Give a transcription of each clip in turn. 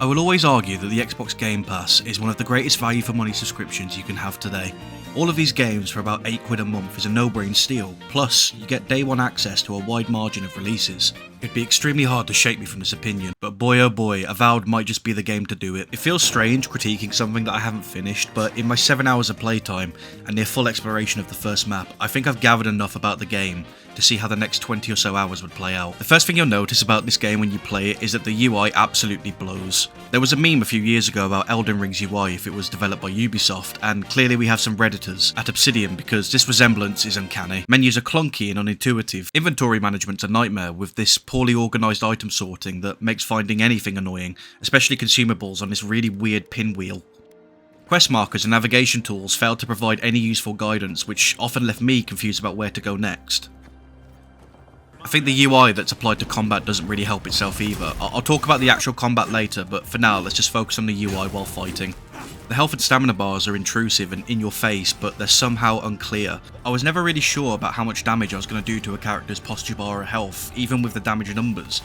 I will always argue that the Xbox Game Pass is one of the greatest value for money subscriptions you can have today. All of these games for about £8 a month is a no-brain steal, plus you get day one access to a wide margin of releases. It'd be extremely hard to shake me from this opinion, but boy oh boy, Avowed might just be the game to do it. It feels strange critiquing something that I haven't finished, but in my 7 hours of playtime and near full exploration of the first map, I think I've gathered enough about the game to see how the next 20 or so hours would play out. The first thing you'll notice about this game when you play it is that the UI absolutely blows. There was a meme a few years ago about Elden Ring's UI if it was developed by Ubisoft, and clearly we have some Redditors at Obsidian because this resemblance is uncanny. Menus are clunky and unintuitive. Inventory management's a nightmare with this poorly organised item sorting that makes finding anything annoying, especially consumables on this really weird pinwheel. Quest markers and navigation tools failed to provide any useful guidance, which often left me confused about where to go next. I think the UI that's applied to combat doesn't really help itself either. I'll talk about the actual combat later, but for now let's just focus on the UI while fighting. The health and stamina bars are intrusive and in your face, but they're somehow unclear. I was never really sure about how much damage I was going to do to a character's posture bar or health, even with the damage numbers,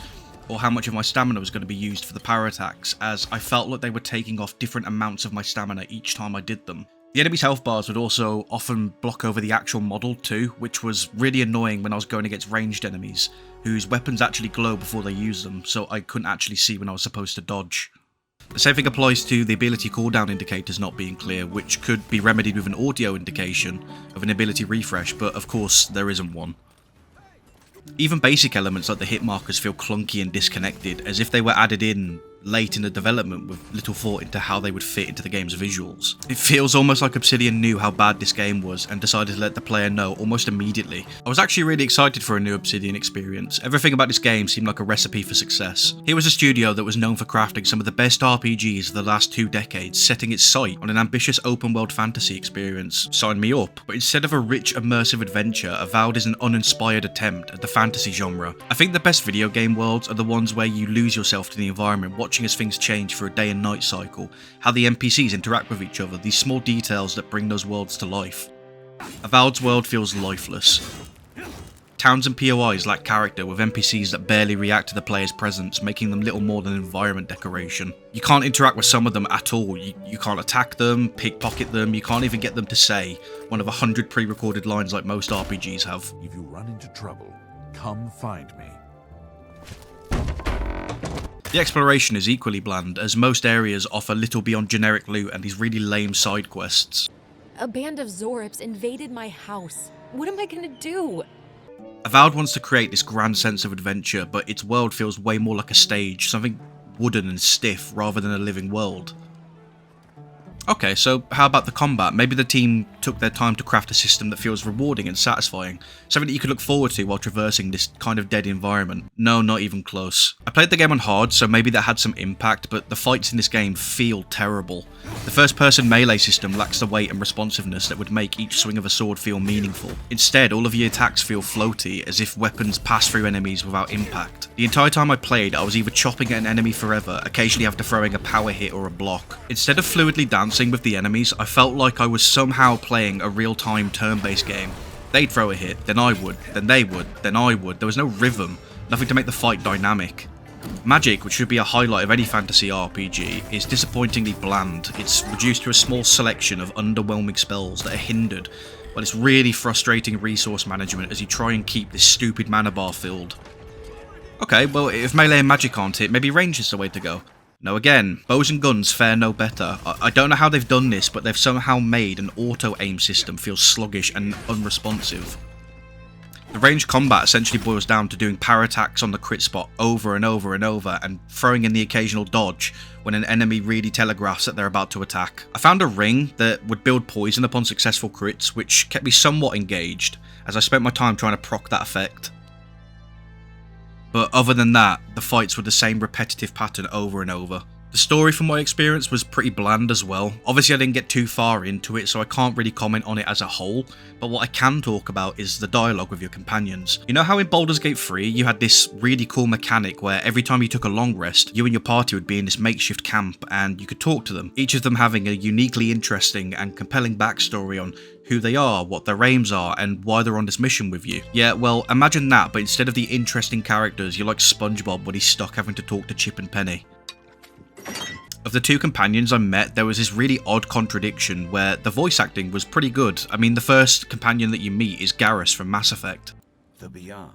or how much of my stamina was going to be used for the power attacks, as I felt like they were taking off different amounts of my stamina each time I did them. The enemy's health bars would also often block over the actual model too, which was really annoying when I was going against ranged enemies, whose weapons actually glow before they use them, so I couldn't actually see when I was supposed to dodge. The same thing applies to the ability cooldown indicators not being clear, which could be remedied with an audio indication of an ability refresh, but of course there isn't one. Even basic elements like the hit markers feel clunky and disconnected, as if they were added in late in the development with little thought into how they would fit into the game's visuals. It feels almost like Obsidian knew how bad this game was and decided to let the player know almost immediately. I was actually really excited for a new Obsidian experience. Everything about this game seemed like a recipe for success. Here was a studio that was known for crafting some of the best RPGs of the last 2 decades, setting its sight on an ambitious open world fantasy experience. Sign me up. But instead of a rich immersive adventure, Avowed is an uninspired attempt at the fantasy genre. I think the best video game worlds are the ones where you lose yourself to the environment, watching as things change for a day and night cycle, how the NPCs interact with each other, these small details that bring those worlds to life. Avowed's world feels lifeless. Towns and POIs lack character, with NPCs that barely react to the player's presence, making them little more than environment decoration. You can't interact with some of them at all. You can't attack them, pickpocket them, you can't even get them to say one of 100 pre-recorded lines like most RPGs have. If you run into trouble, come find me. The exploration is equally bland, as most areas offer little beyond generic loot and these really lame side quests. A band of Zorips invaded my house. What am I gonna do? Avowed wants to create this grand sense of adventure, but its world feels way more like a stage, something wooden and stiff rather than a living world. Okay, so how about the combat? Maybe the team took their time to craft a system that feels rewarding and satisfying, something that you could look forward to while traversing this kind of dead environment. No, not even close. I played the game on hard, so maybe that had some impact, but the fights in this game feel terrible. The first-person melee system lacks the weight and responsiveness that would make each swing of a sword feel meaningful. Instead, all of your attacks feel floaty, as if weapons pass through enemies without impact. The entire time I played, I was either chopping at an enemy forever, occasionally after throwing a power hit or a block. Instead of fluidly dancing with the enemies, I felt like I was somehow playing a real-time turn-based game. They'd throw a hit, then I would, then they would, then I would. There was no rhythm, nothing to make the fight dynamic. Magic, which should be a highlight of any fantasy RPG, is disappointingly bland. It's reduced to a small selection of underwhelming spells that are hindered, but it's really frustrating resource management as you try and keep this stupid mana bar filled. Okay, well, if melee and magic aren't it, maybe range is the way to go. No, again, bows and guns fare no better. I don't know how they've done this, but they've somehow made an auto-aim system feel sluggish and unresponsive. The ranged combat essentially boils down to doing power attacks on the crit spot over and over and over, and throwing in the occasional dodge when an enemy really telegraphs that they're about to attack. I found a ring that would build poison upon successful crits, which kept me somewhat engaged, as I spent my time trying to proc that effect. But other than that, the fights were the same repetitive pattern over and over. The story from my experience was pretty bland as well. Obviously I didn't get too far into it, so I can't really comment on it as a whole, but what I can talk about is the dialogue with your companions. You know how in Baldur's Gate 3 you had this really cool mechanic where every time you took a long rest, you and your party would be in this makeshift camp and you could talk to them, each of them having a uniquely interesting and compelling backstory on who they are, what their aims are, and why they're on this mission with you. Yeah, well, imagine that, but instead of the interesting characters, you're like SpongeBob when he's stuck having to talk to Chip and Penny. Of the two companions I met, there was this really odd contradiction where the voice acting was pretty good. I mean, the first companion that you meet is Garrus from Mass Effect. The Beyond.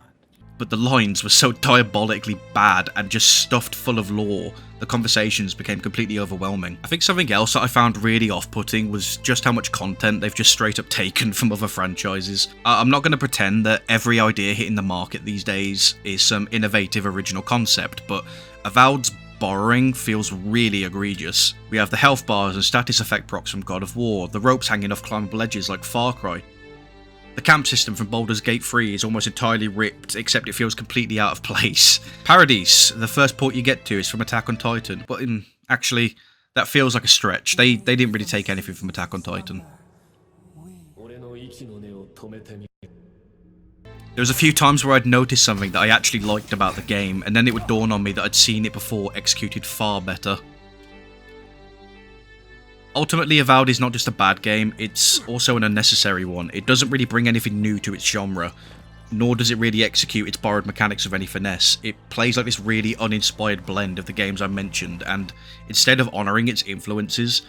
But the lines were so diabolically bad and just stuffed full of lore, the conversations became completely overwhelming. I think something else that I found really off-putting was just how much content they've just straight up taken from other franchises. I'm not going to pretend that every idea hitting the market these days is some innovative original concept, but Avowed's borrowing feels really egregious. We have the health bars and status effect procs from God of War, the ropes hanging off climbable edges like Far Cry. The camp system from Baldur's Gate 3 is almost entirely ripped, except it feels completely out of place. Paradise, the first port you get to, is from Attack on Titan, but actually, that feels like a stretch. They didn't really take anything from Attack on Titan. There was a few times where I'd noticed something that I actually liked about the game, and then it would dawn on me that I'd seen it before executed far better. Ultimately, Avowed is not just a bad game, it's also an unnecessary one. It doesn't really bring anything new to its genre, nor does it really execute its borrowed mechanics with any finesse. It plays like this really uninspired blend of the games I mentioned, and instead of honouring its influences,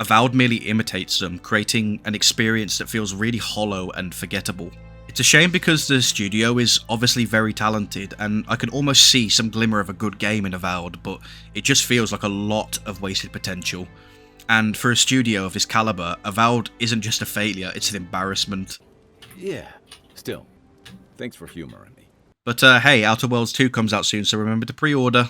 Avowed merely imitates them, creating an experience that feels really hollow and forgettable. It's a shame because the studio is obviously very talented, and I can almost see some glimmer of a good game in Avowed, but it just feels like a lot of wasted potential. And for a studio of this caliber, Avowed isn't just a failure, it's an embarrassment. Yeah, still. Thanks for humoring me. But hey, Outer Worlds 2 comes out soon, so remember to pre-order.